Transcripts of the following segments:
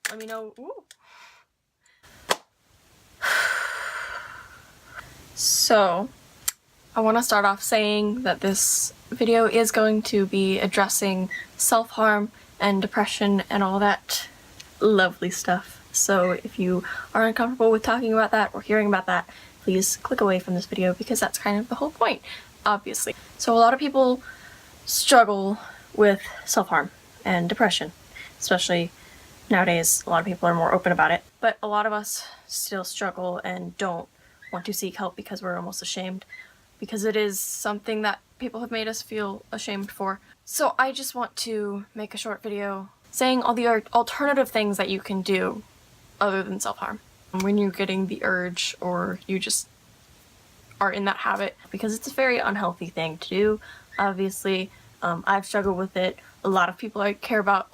Let me know. Ooh. So, I want to start off saying that this video is going to be addressing self-harm and depression and all that lovely stuff. So if you are uncomfortable with talking about that or hearing about that, please click away from this video because that's kind of the whole point, obviously. So a lot of people struggle with self-harm and depression, especially nowadays. A lot of people are more open about it, but a lot of us still struggle and don't want to seek help because we're almost ashamed, because it is something that people have made us feel ashamed for. So I just want to make a short video saying all the alternative things that you can do other than self-harm when you're getting the urge or you just are in that habit, because it's a very unhealthy thing to do. Obviously, I've struggled with it. A lot of people I care about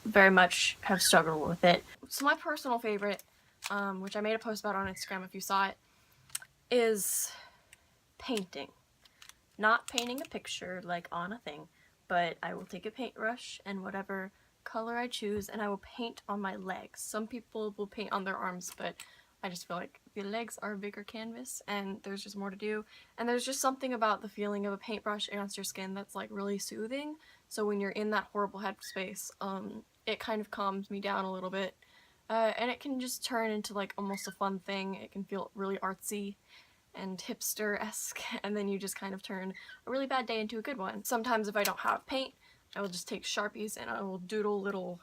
very much have struggled with it. So my personal favorite, which I made a post about on Instagram if you saw it, is painting. Not painting a picture like on a thing, but I will take a paintbrush and whatever color I choose and I will paint on my legs. Some people will paint on their arms, but I just feel like the legs are a bigger canvas and there's just more to do. And there's just something about the feeling of a paintbrush against your skin that's like really soothing. So when you're in that horrible headspace, it kind of calms me down a little bit. And it can just turn into like almost a fun thing. It can feel really artsy and hipster-esque, and then you just kind of turn a really bad day into a good one. Sometimes if I don't have paint, I will just take Sharpies and I will doodle little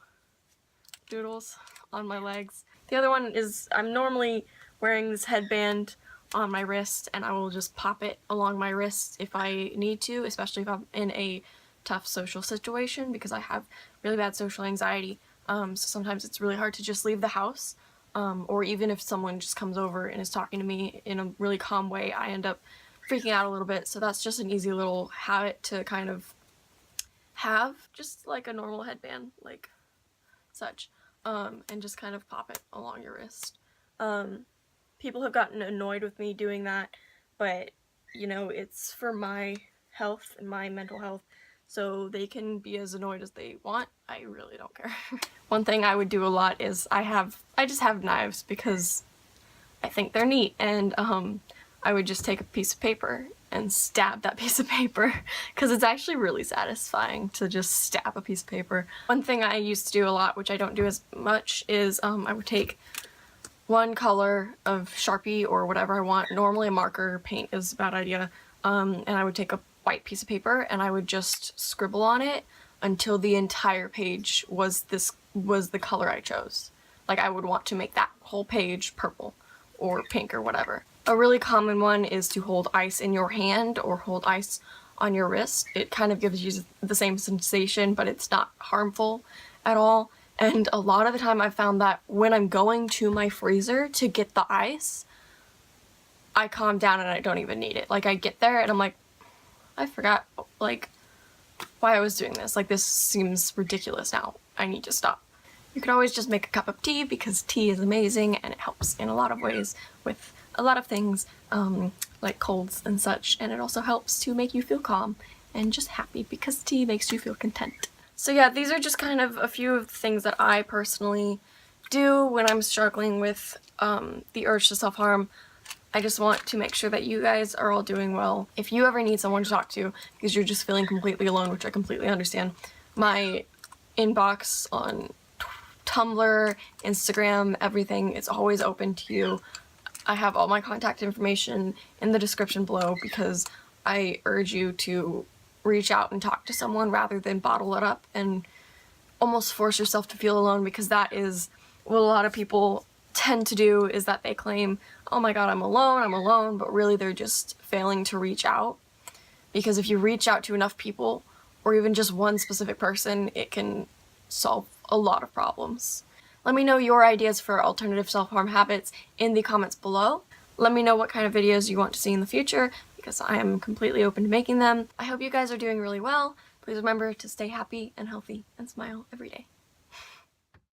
doodles on my legs. The other one is I'm normally wearing this headband on my wrist and I will just pop it along my wrist if I need to, especially if I'm in a tough social situation, because I have really bad social anxiety. So sometimes it's really hard to just leave the house. Or even if someone just comes over and is talking to me in a really calm way, I end up freaking out a little bit. So that's just an easy little habit to kind of have, just like a normal headband, like such, and just kind of pop it along your wrist. People have gotten annoyed with me doing that, but you know, it's for my health and my mental health, so they can be as annoyed as they want. I really don't care. One thing I would do a lot is I just have knives because I think they're neat, and I would just take a piece of paper and stab that piece of paper because it's actually really satisfying to just stab a piece of paper. One thing I used to do a lot, which I don't do as much, is I would take one color of Sharpie or whatever I want. Normally a marker paint is a bad idea, and I would take a white piece of paper and I would just scribble on it until the entire page was the color I chose. Like I would want to make that whole page purple or pink or whatever. A really common one is to hold ice in your hand or hold ice on your wrist. It kind of gives you the same sensation, but it's not harmful at all. And a lot of the time I've found that when I'm going to my freezer to get the ice, I calm down and I don't even need it. Like I get there and I'm like, I forgot like why I was doing this. Like this seems ridiculous now. I need to stop. You can always just make a cup of tea because tea is amazing and it helps in a lot of ways with a lot of things, like colds and such, and it also helps to make you feel calm and just happy because tea makes you feel content. So yeah, these are just kind of a few of the things that I personally do when I'm struggling with the urge to self-harm. I just want to make sure that you guys are all doing well. If you ever need someone to talk to because you're just feeling completely alone, which I completely understand, my inbox on Tumblr, Instagram, everything, it's always open to you. I have all my contact information in the description below because I urge you to reach out and talk to someone rather than bottle it up and almost force yourself to feel alone, because that is what a lot of people tend to do, is that they claim, oh my god, I'm alone, but really they're just failing to reach out. Because if you reach out to enough people, or even just one specific person, it can solve a lot of problems. Let me know your ideas for alternative self-harm habits in the comments below. Let me know what kind of videos you want to see in the future, because I am completely open to making them. I hope you guys are doing really well. Please remember to stay happy and healthy and smile every day.